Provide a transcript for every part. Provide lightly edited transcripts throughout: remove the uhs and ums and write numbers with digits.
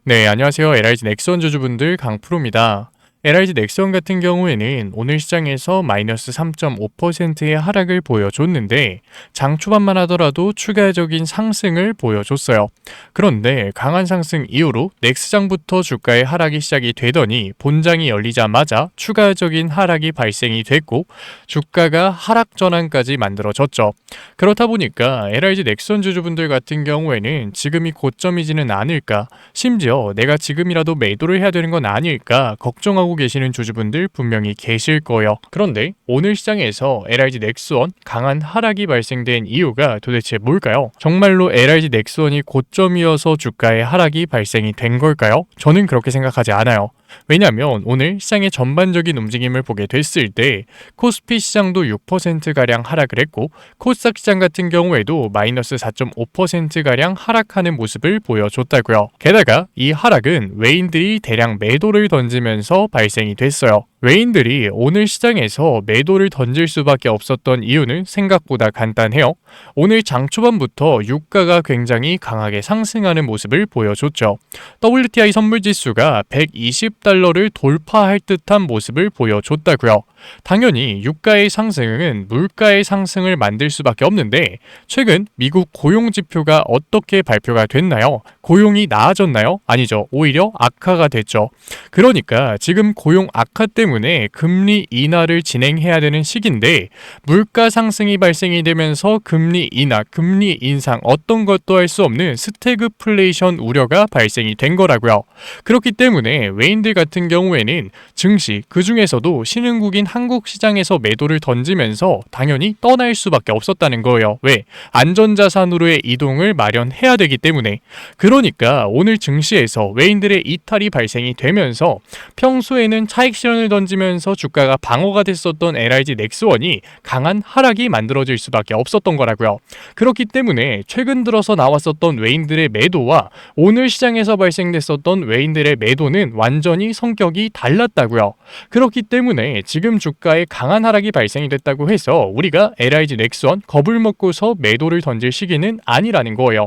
네, 안녕하세요. LIG 넥스원 주주분들 강프로입니다. LIG 넥스원 같은 경우에는 오늘 시장에서 마이너스 3.5%의 하락을 보여줬는데 장 초반만 하더라도 추가적인 상승을 보여줬어요. 그런데 강한 상승 이후로 넥스장부터 주가의 하락이 시작이 되더니 본장이 열리자마자 추가적인 하락이 발생이 됐고 주가가 하락 전환까지 만들어졌죠. 그렇다 보니까 LIG 넥스원 주주분들 같은 경우에는 지금이 고점이지는 않을까, 심지어 내가 지금이라도 매도를 해야 되는 건 아닐까 걱정하고 계시는 주주분들 분명히 계실 거예요. 그런데 오늘 시장에서 LIG 넥스원 강한 하락이 발생된 이유가 도대체 뭘까요? 정말로 LIG 넥스원이 고점이어서 주가의 하락이 발생이 된 걸까요? 저는 그렇게 생각하지 않아요. 왜냐하면 오늘 시장의 전반적인 움직임을 보게 됐을 때 코스피 시장도 6%가량 하락을 했고 코스닥 시장 같은 경우에도 마이너스 4.5%가량 하락하는 모습을 보여줬다고요. 게다가 이 하락은 외인들이 대량 매도를 던지면서 발생이 됐어요. 외인들이 오늘 시장에서 매도를 던질 수밖에 없었던 이유는 생각보다 간단해요. 오늘 장 초반부터 유가가 굉장히 강하게 상승하는 모습을 보여줬죠. WTI 선물지수가 120달러를 돌파할 듯한 모습을 보여줬다고요. 당연히 유가의 상승은 물가의 상승을 만들 수밖에 없는데 최근 미국 고용지표가 어떻게 발표가 됐나요? 고용이 나아졌나요? 아니죠. 오히려 악화가 됐죠. 그러니까 지금 고용 악화 때문에 금리 인하를 진행해야 되는 시기인데 물가 상승이 발생이 되면서 금리 인하, 금리 인상 어떤 것도 할 수 없는 스태그플레이션 우려가 발생이 된 거라고요. 그렇기 때문에 외인들 같은 경우에는 증시, 그 중에서도 신흥국인 한국 시장에서 매도를 던지면서 당연히 떠날 수밖에 없었다는 거예요. 왜? 안전자산으로의 이동을 마련해야 되기 때문에. 그러니까 오늘 증시에서 외인들의 이탈이 발생이 되면서 평소에는 차익 실현을 던지면서 주가가 방어가 됐었던 LIG 넥스원이 강한 하락이 만들어질 수밖에 없었던 거라고요. 그렇기 때문에 최근 들어서 나왔었던 외인들의 매도와 오늘 시장에서 발생됐었던 외인들의 매도는 완전히 성격이 달랐다고요. 그렇기 때문에 지금 주가에 강한 하락이 발생이 됐다고 해서 우리가 LIG 넥스원 겁을 먹고서 매도를 던질 시기는 아니라는 거예요.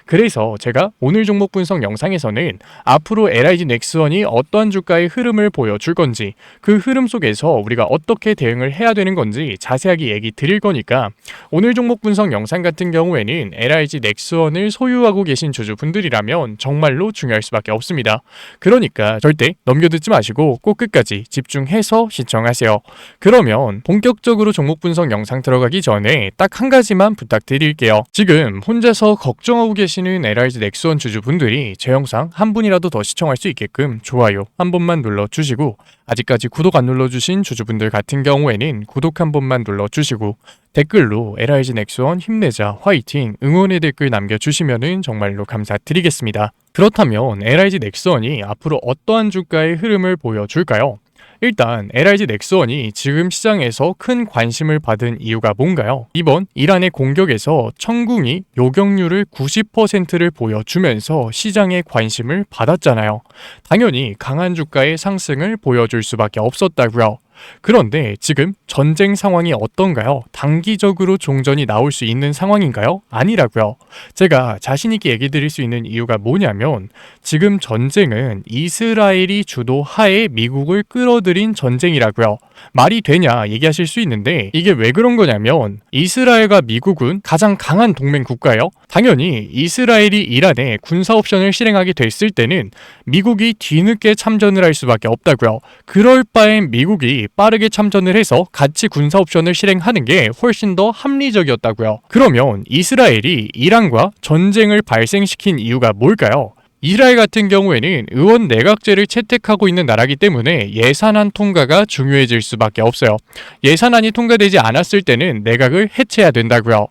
그래서 제가 오늘 종목 분석 영상에서는 앞으로 LIG 넥스원이 어떠한 주가의 흐름을 보여줄 건지, 그 흐름 속에서 우리가 어떻게 대응을 해야 되는 건지 자세하게 얘기 드릴 거니까 오늘 종목 분석 영상 같은 경우에는 LIG 넥스원을 소유하고 계신 주주분들이라면 정말로 중요할 수밖에 없습니다. 그러니까 절대 넘겨듣지 마시고 꼭 끝까지 집중해서 시청하세요. 그러면 본격적으로 종목 분석 영상 들어가기 전에 딱 한 가지만 부탁드릴게요. 지금 혼자서 걱정하고 계시는 LIG 넥스원 주주분들이 제 영상 한 분이라도 더 시청할 수 있게끔 좋아요 한 번만 눌러주시고, 아직까지 구독 안 눌러주신 주주분들 같은 경우에는 구독 한 번만 눌러주시고 댓글로 LIG 넥스원 힘내자 화이팅 응원의 댓글 남겨주시면 정말로 감사드리겠습니다. 그렇다면 LIG 넥스원이 앞으로 어떠한 주가의 흐름을 보여줄까요? 일단 LIG 넥스원이 지금 시장에서 큰 관심을 받은 이유가 뭔가요? 이번 이란의 공격에서 천궁이 요격률을 90%를 보여주면서 시장의 관심을 받았잖아요. 당연히 강한 주가의 상승을 보여줄 수밖에 없었다고요. 그런데 지금 전쟁 상황이 어떤가요? 단기적으로 종전이 나올 수 있는 상황인가요? 아니라고요. 제가 자신있게 얘기 드릴 수 있는 이유가 뭐냐면 지금 전쟁은 이스라엘이 주도하에 미국을 끌어들인 전쟁이라고요. 말이 되냐 얘기하실 수 있는데 이게 왜 그런 거냐면 이스라엘과 미국은 가장 강한 동맹 국가예요. 당연히 이스라엘이 이란에 군사 옵션을 실행하게 됐을 때는 미국이 뒤늦게 참전을 할 수밖에 없다고요. 그럴 바엔 미국이 빠르게 참전을 해서 같이 군사 옵션을 실행하는 게 훨씬 더 합리적이었다고요. 그러면 이스라엘이 이란과 전쟁을 발생시킨 이유가 뭘까요? 이스라엘 같은 경우에는 의원 내각제를 채택하고 있는 나라이기 때문에 예산안 통과가 중요해질 수밖에 없어요. 예산안이 통과되지 않았을 때는 내각을 해체해야 된다고요.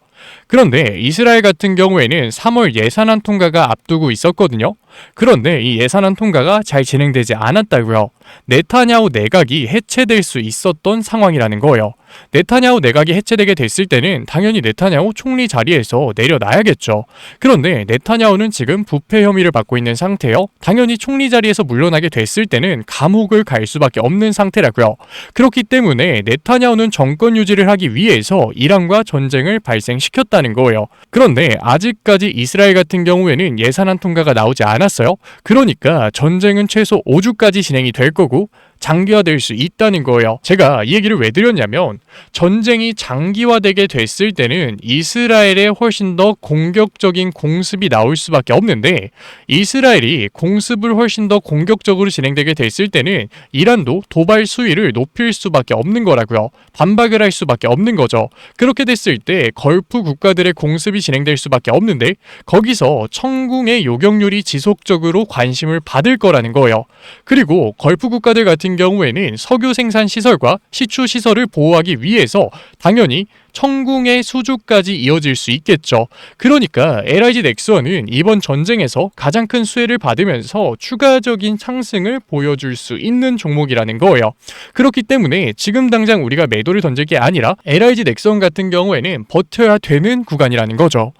그런데 이스라엘 같은 경우에는 3월 예산안 통과가 앞두고 있었거든요. 그런데 이 예산안 통과가 잘 진행되지 않았다고요. 네타냐후 내각이 해체될 수 있었던 상황이라는 거예요. 네타냐후 내각이 해체되게 됐을 때는 당연히 네타냐후 총리 자리에서 내려놔야겠죠. 그런데 네타냐후는 지금 부패 혐의를 받고 있는 상태요. 당연히 총리 자리에서 물러나게 됐을 때는 감옥을 갈 수밖에 없는 상태라고요. 그렇기 때문에 네타냐후는 정권 유지를 하기 위해서 이란과 전쟁을 발생시켰습니다. 시켰다는 거예요. 그런데 아직까지 이스라엘 같은 경우에는 예산안 통과가 나오지 않았어요. 그러니까 전쟁은 최소 5주까지 진행이 될 거고 장기화될 수 있다는 거예요. 제가 이 얘기를 왜 드렸냐면 전쟁이 장기화되게 됐을 때는 이스라엘에 훨씬 더 공격적인 공습이 나올 수밖에 없는데 이스라엘이 공습을 훨씬 더 공격적으로 진행되게 됐을 때는 이란도 도발 수위를 높일 수밖에 없는 거라고요. 반박을 할 수밖에 없는 거죠. 그렇게 됐을 때 걸프 국가들의 공습이 진행될 수밖에 없는데 거기서 청궁의 요격률이 지속적으로 관심을 받을 거라는 거예요. 그리고 걸프 국가들 같은 경우에는 석유 생산 시설과 시추 시설을 보호하기 위해서 당연히 청궁의 수주까지 이어질 수 있겠죠. 그러니까 LIG 넥스원은 이번 전쟁에서 가장 큰 수혜를 받으면서 추가적인 상승을 보여줄 수 있는 종목이라는 거예요. 그렇기 때문에 지금 당장 우리가 매도를 던질 게 아니라 LIG 넥스원 같은 경우에는 버텨야 되는 구간이라는 거죠.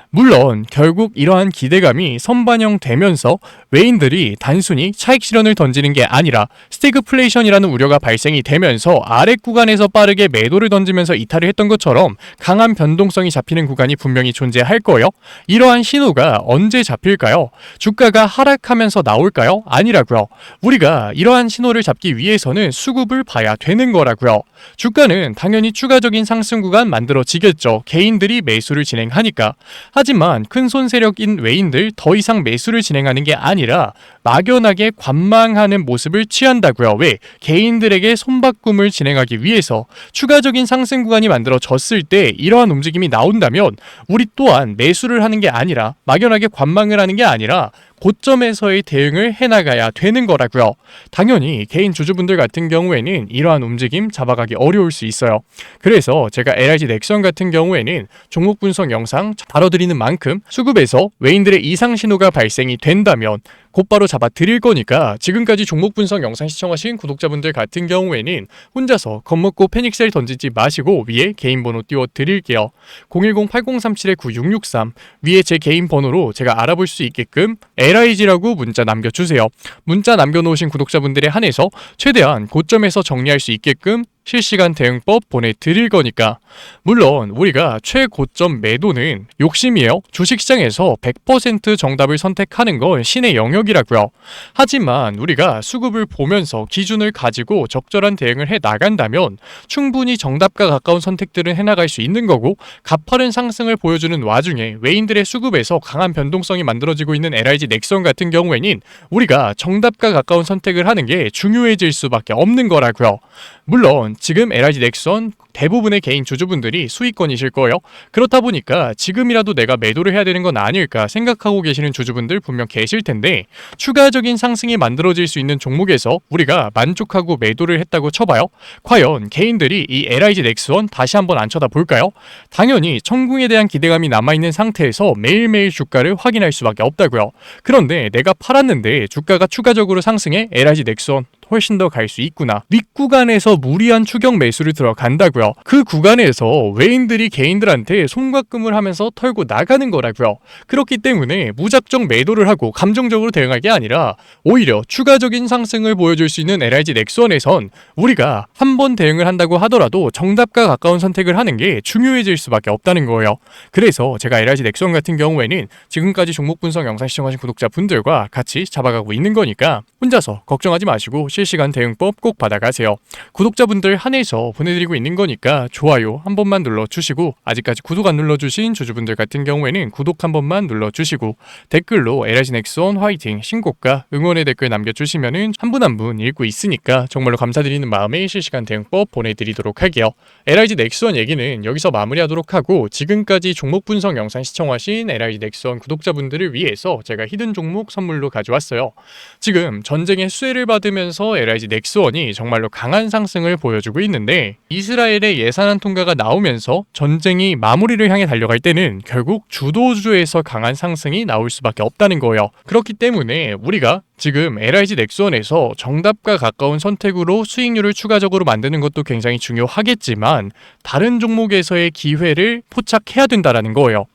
물론 결국 이러한 기대감이 선반영되면서 외인들이 단순히 차익 실현을 던지는 게 아니라 스태그플레이션이라는 우려가 발생이 되면서 아래 구간에서 빠르게 매도를 던지면서 이탈을 했던 것처럼 강한 변동성이 잡히는 구간이 분명히 존재할 거예요. 이러한 신호가 언제 잡힐까요? 주가가 하락하면서 나올까요? 아니라고요. 우리가 이러한 신호를 잡기 위해서는 수급을 봐야 되는 거라고요. 주가는 당연히 추가적인 상승 구간 만들어지겠죠. 개인들이 매수를 진행하니까. 하지만 큰손 세력인 외인들 더 이상 매수를 진행하는 게 아니라 막연하게 관망하는 모습을 취한다고요. 왜? 개인들에게 손바꿈을 진행하기 위해서 추가적인 상승 구간이 만들어졌을 때 이러한 움직임이 나온다면 우리 또한 매수를 하는 게 아니라 막연하게 관망을 하는 게 아니라 고점에서의 대응을 해나가야 되는 거라고요. 당연히 개인 주주분들 같은 경우에는 이러한 움직임 잡아가기 어려울 수 있어요. 그래서 제가 LIG 넥선 같은 경우에는 종목 분석 영상 다뤄드리는 만큼 수급에서 외인들의 이상 신호가 발생이 된다면 곧바로 잡아드릴 거니까 지금까지 종목 분석 영상 시청하신 구독자분들 같은 경우에는 혼자서 겁먹고 패닉셀 던지지 마시고 위에 개인 번호 띄워드릴게요. 010-8037-9663 위에 제 개인 번호로 제가 알아볼 수 있게끔 LIG라고 문자 남겨주세요. 문자 남겨놓으신 구독자분들에 한해서 최대한 고점에서 정리할 수 있게끔 실시간 대응법 보내드릴 거니까. 물론 우리가 최고점 매도는 욕심이에요. 주식시장에서 100% 정답을 선택하는 건 신의 영역이라고요. 하지만 우리가 수급을 보면서 기준을 가지고 적절한 대응을 해 나간다면 충분히 정답과 가까운 선택들은 해나갈 수 있는 거고 가파른 상승을 보여주는 와중에 외인들의 수급에서 강한 변동성이 만들어지고 있는 LIG 넥선 같은 경우에는 우리가 정답과 가까운 선택을 하는 게 중요해질 수밖에 없는 거라고요. 물론 지금 LIG 넥선 대부분의 개인 주주분들이 수익권이실 거예요. 그렇다 보니까 지금이라도 내가 매도를 해야 되는 건 아닐까 생각하고 계시는 주주분들 분명 계실 텐데 추가적인 상승이 만들어질 수 있는 종목에서 우리가 만족하고 매도를 했다고 쳐봐요. 과연 개인들이 이 LIG 넥스원 다시 한번 안 쳐다볼까요? 당연히 청궁에 대한 기대감이 남아있는 상태에서 매일매일 주가를 확인할 수밖에 없다고요. 그런데 내가 팔았는데 주가가 추가적으로 상승해 LIG 넥스원 훨씬 더 갈 수 있구나. 윗구간에서 무리한 추격 매수를 들어간다고요. 그 구간에서 외인들이 개인들한테 손과금을 하면서 털고 나가는 거라고요. 그렇기 때문에 무작정 매도를 하고 감정적으로 대응할 게 아니라 오히려 추가적인 상승을 보여줄 수 있는 LIG 넥선에선 우리가 한 번 대응을 한다고 하더라도 정답과 가까운 선택을 하는 게 중요해질 수밖에 없다는 거예요. 그래서 제가 LIG 넥선 같은 경우에는 지금까지 종목 분석 영상 시청하신 구독자분들과 같이 잡아가고 있는 거니까 혼자서 걱정하지 마시고 실시간 대응법 꼭 받아가세요. 구독자분들 한해서 보내드리고 있는 거니까 좋아요 한 번만 눌러주시고 아직까지 구독 안 눌러주신 주주분들 같은 경우에는 구독 한 번만 눌러주시고 댓글로 LIG 넥선 화이팅 신고가 응원의 댓글 남겨주시면은 한 분 한 분 읽고 있으니까 정말로 감사드리는 마음에 실시간 대응법 보내드리도록 할게요. LIG 넥선 얘기는 여기서 마무리하도록 하고 지금까지 종목 분석 영상 시청하신 LIG 넥선 구독자분들을 위해서 제가 히든 종목 선물로 가져왔어요. 지금 전쟁의 수혜를 받으면서 LIG 넥스원이 정말로 강한 상승을 보여주고 있는데 이스라엘의 예산안 통과가 나오면서 전쟁이 마무리를 향해 달려갈 때는 결국 주도주에서 강한 상승이 나올 수밖에 없다는 거예요. 그렇기 때문에 우리가 지금 LIG 넥스원에서 정답과 가까운 선택으로 수익률을 추가적으로 만드는 것도 굉장히 중요하겠지만 다른 종목에서의 기회를 포착해야 된다는 거예요.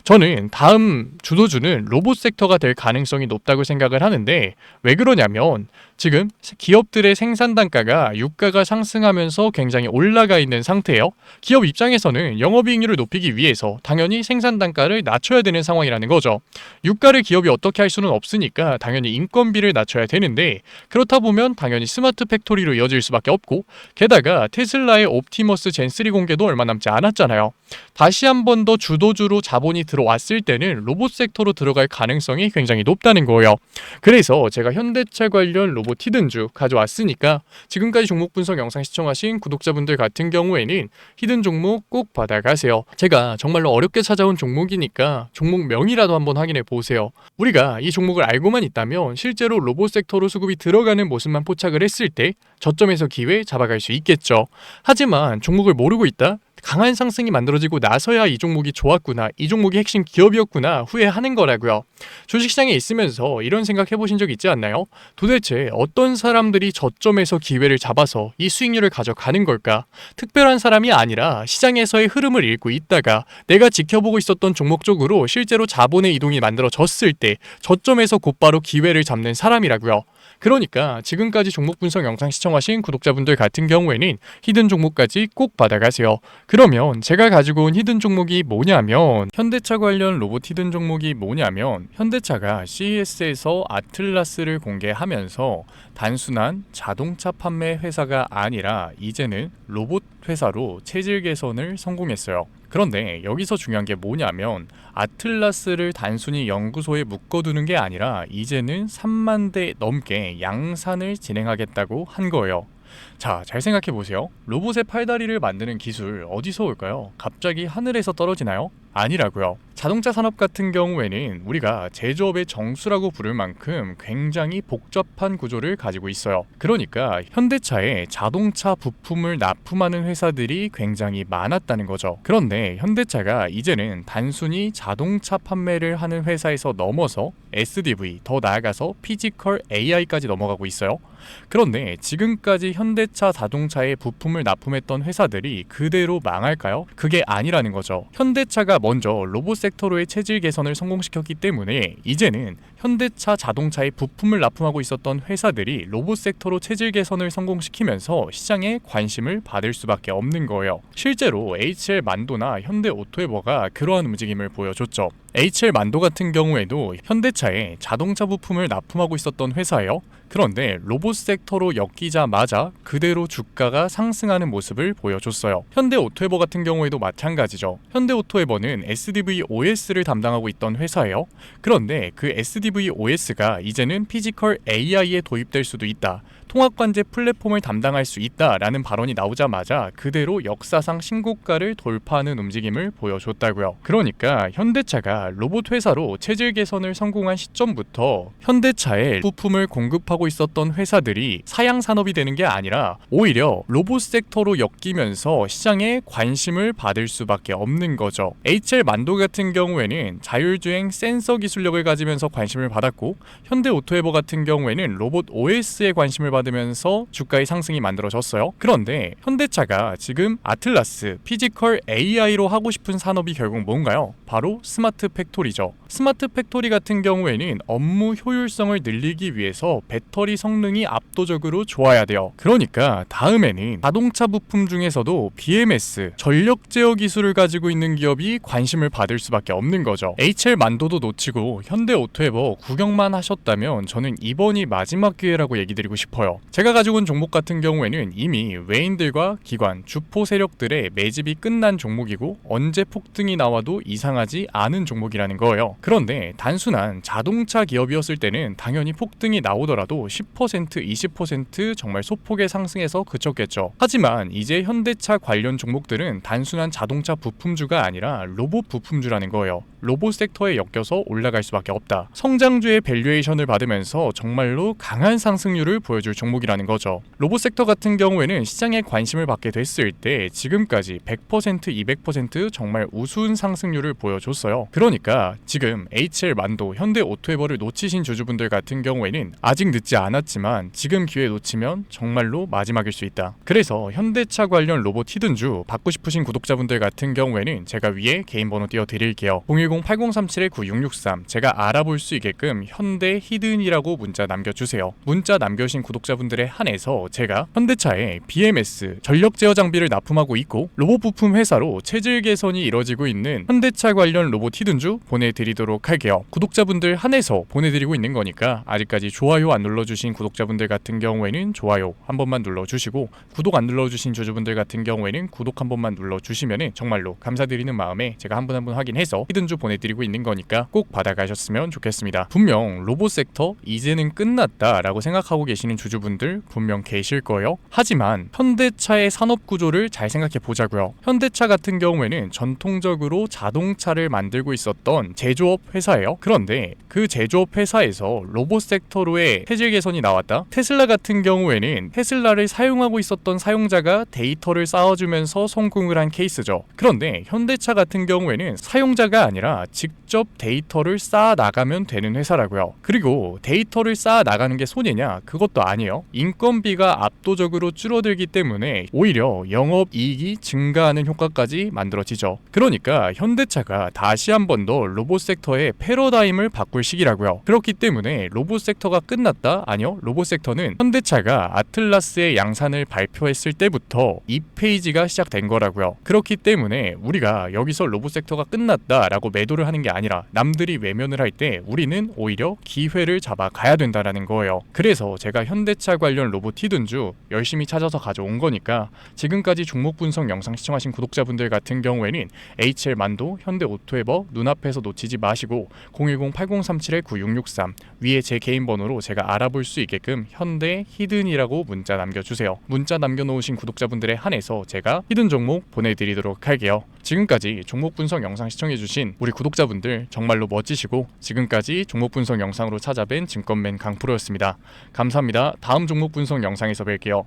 저는 다음 주도주는 로봇 섹터가 될 가능성이 높다고 생각을 하는데 왜 그러냐면 지금 기업들의 생산 단가가 유가가 상승하면서 굉장히 올라가 있는 상태예요. 기업 입장에서는 영업이익률을 높이기 위해서 당연히 생산 단가를 낮춰야 되는 상황이라는 거죠. 유가를 기업이 어떻게 할 수는 없으니까 당연히 인건비를 낮춰야 되는데, 그렇다 보면 당연히 스마트 팩토리로 이어질 수밖에 없고, 게다가 테슬라의 옵티머스 젠3 공개도 얼마 남지 않았잖아요. 다시 한 번 더 주도주로 자본이 들어왔을 때는 로봇 섹터로 들어갈 가능성이 굉장히 높다는 거예요. 그래서 제가 현대차 관련 로봇 히든주 가져왔으니까 지금까지 종목 분석 영상 시청하신 구독자분들 같은 경우에는 히든 종목 꼭 받아가세요. 제가 정말로 어렵게 찾아온 종목이니까 종목명이라도 한번 확인해 보세요. 우리가 이 종목을 알고만 있다면 실제로 로봇 섹터로 수급이 들어가는 모습만 포착을 했을 때 저점에서 기회 잡아갈 수 있겠죠. 하지만 종목을 모르고 있다? 강한 상승이 만들어지고 나서야 이 종목이 좋았구나, 이 종목이 핵심 기업이었구나 후회하는 거라고요. 주식시장에 있으면서 이런 생각 해보신 적 있지 않나요? 도대체 어떤 사람들이 저점에서 기회를 잡아서 이 수익률을 가져가는 걸까? 특별한 사람이 아니라 시장에서의 흐름을 읽고 있다가 내가 지켜보고 있었던 종목 쪽으로 실제로 자본의 이동이 만들어졌을 때 저점에서 곧바로 기회를 잡는 사람이라고요. 그러니까 지금까지 종목 분석 영상 시청하신 구독자분들 같은 경우에는 히든 종목까지 꼭 받아가세요. 그러면 제가 가지고 온 히든 종목이 뭐냐면, 현대차 관련 로봇 히든 종목이 뭐냐면, 현대차가 CES에서 아틀라스를 공개하면서 단순한 자동차 판매 회사가 아니라 이제는 로봇 회사로 체질 개선을 성공했어요. 그런데 여기서 중요한 게 뭐냐면, 아틀라스를 단순히 연구소에 묶어두는 게 아니라 이제는 3만 대 넘게 양산을 진행하겠다고 한 거예요. 자, 잘 생각해 보세요. 로봇의 팔다리를 만드는 기술 어디서 올까요? 갑자기 하늘에서 떨어지나요? 아니라고요. 자동차 산업 같은 경우에는 우리가 제조업의 정수라고 부를 만큼 굉장히 복잡한 구조를 가지고 있어요. 그러니까 현대차에 자동차 부품을 납품하는 회사들이 굉장히 많았다는 거죠. 그런데 현대차가 이제는 단순히 자동차 판매를 하는 회사에서 넘어서 SDV, 더 나아가서 피지컬 AI까지 넘어가고 있어요. 그런데 지금까지 현대차 자동차에 부품을 납품했던 회사들이 그대로 망할까요? 그게 아니라는 거죠. 현대차가 먼저 로봇 섹터로의 체질 개선을 성공시켰기 때문에 이제는 현대차 자동차에 부품을 납품하고 있었던 회사들이 로봇 섹터로 체질 개선을 성공시키면서 시장에 관심을 받을 수밖에 없는 거예요. 실제로 HL 만도나 현대 오토에버가 그러한 움직임을 보여줬죠. HL 만도 같은 경우에도 현대차에 자동차 부품을 납품하고 있었던 회사예요. 그런데 로봇 섹터로 엮이자마자 그대로 주가가 상승하는 모습을 보여줬어요. 현대 오토에버 같은 경우에도 마찬가지죠. 현대 오토에버는 SDV OS를 담당하고 있던 회사예요. 그런데 그 SDV OS가 이제는 피지컬 AI에 도입될 수도 있다, 통합관제 플랫폼을 담당할 수 있다라는 발언이 나오자마자 그대로 역사상 신고가를 돌파하는 움직임을 보여줬다고요. 그러니까 현대차가 로봇 회사로 체질 개선을 성공한 시점부터 현대차에 부품을 공급하고 있었던 회사들이 사양 산업이 되는 게 아니라 오히려 로봇 섹터로 엮이면서 시장에 관심을 받을 수밖에 없는 거죠. HL 만도 같은 경우에는 자율주행 센서 기술력을 가지면서 관심을 받았고, 현대 오토에버 같은 경우에는 로봇 OS에 관심을 받으면서 주가의 상승이 만들어졌어요. 그런데 현대차가 지금 아틀라스, 피지컬 AI로 하고 싶은 산업이 결국 뭔가요? 바로 스마트 팩토리죠. 스마트 팩토리 같은 경우에는 업무 효율성을 늘리기 위해서 배터리 성능이 압도적으로 좋아야 돼요. 그러니까 다음에는 자동차 부품 중에서도 BMS, 전력 제어 기술을 가지고 있는 기업이 관심을 받을 수밖에 없는 거죠. HL 만도도 놓치고 현대 오토에버 구경만 하셨다면 저는 이번이 마지막 기회라고 얘기 드리고 싶어요. 제가 가지고 온 종목 같은 경우에는 이미 외인들과 기관, 주포 세력들의 매집이 끝난 종목이고 언제 폭등이 나와도 이상하지 않은 종목이라는 거예요. 그런데 단순한 자동차 기업이었을 때는 당연히 폭등이 나오더라도 10%, 20% 정말 소폭의 상승에서 그쳤겠죠. 하지만 이제 현대차 관련 종목들은 단순한 자동차 부품주가 아니라 로봇 부품주라는 거예요. 로봇 섹터에 엮여서 올라갈 수밖에 없다. 성장주의 밸류에이션을 받으면서 정말로 강한 상승률을 보여줄 종목이라는 거죠. 로봇 섹터 같은 경우에는 시장에 관심을 받게 됐을 때 지금까지 100%, 200% 정말 우수한 상승률을 보여줬어요. 그러니까 지금 HL 만도, 현대 오토에버를 놓치신 주주분들 같은 경우에는 아직 늦지 않았지만 지금 기회 놓치면 정말로 마지막일 수 있다. 그래서 현대차 관련 로봇 히든주 받고 싶으신 구독자분들 같은 경우에는 제가 위에 개인 번호 띄워드릴게요. 010-8037-9663 제가 알아볼 수 있게끔 현대 히든이라고 문자 남겨주세요. 문자 남겨주신 구독자분들에 한해서 제가 현대차에 BMS 전력 제어 장비를 납품하고 있고 로봇 부품 회사로 체질 개선이 이뤄지고 있는 현대차 관련 로봇 히든주 보내드리도록 할게요. 구독자분들 한해서 보내드리고 있는 거니까 아직까지 좋아요 안 눌러주신 구독자분들 같은 경우에는 좋아요 한 번만 눌러주시고, 구독 안 눌러주신 주주분들 같은 경우에는 구독 한 번만 눌러주시면 정말로 감사드리는 마음에 제가 한 분 한 분 확인해서 히든주 보내드리고 있는 거니까 꼭 받아가셨으면 좋겠습니다. 분명 로봇 섹터 이제는 끝났다 라고 생각하고 계시는 주주분들 분명 계실 거예요. 하지만 현대차의 산업 구조를 잘 생각해 보자고요. 현대차 같은 경우에는 전통적으로 자동차를 만들고 있었던 제조업 회사예요. 그런데 그 제조업 회사에서 로봇 섹터로의 체질 개선이 나왔다. 테슬라 같은 경우에는 테슬라를 사용하고 있었던 사용자가 데이터를 쌓아주면서 성공을 한 케이스죠. 그런데 현대차 같은 경우에는 사용자가 아니라 직접 데이터를 쌓아 나가면 되는 회사라고요. 그리고 데이터를 쌓아 나가는 게 손해냐? 그것도 아니에요. 인건비가 압도적으로 줄어들기 때문에 오히려 영업이익이 증가하는 효과까지 만들어지죠. 그러니까 현대차가 다시 한 번 더 로봇 섹터의 패러다임을 바꿀 시기라고요. 그렇기 때문에 로봇 섹터가 끝났다? 아니요. 로봇 섹터는 현대차가 아틀라스의 양산을 발표했을 때부터 2페이지가 시작된 거라고요. 그렇기 때문에 우리가 여기서 로봇 섹터가 끝났다라고 매도를 하는 게 아니라 남들이 외면을 할 때 우리는 오히려 기회를 잡아 가야 된다라는 거예요. 그래서 제가 현대차 관련 로봇 히든주 열심히 찾아서 가져온 거니까 지금까지 종목 분석 영상 시청하신 구독자분들 같은 경우에는 HL 만도, 현대 오토에버 눈앞에서 놓치지 마시고 010-8037-9663 위에 제 개인 번호로 제가 알아볼 수 있게끔 현대 히든이라고 문자 남겨주세요. 문자 남겨놓으신 구독자분들에 한해서 제가 히든 종목 보내드리도록 할게요. 지금까지 종목 분석 영상 시청해주신 우리 구독자분들 정말로 멋지시고, 지금까지 종목 분석 영상으로 찾아뵌 증권맨 강프로였습니다. 감사합니다. 다음 종목 분석 영상에서 뵐게요.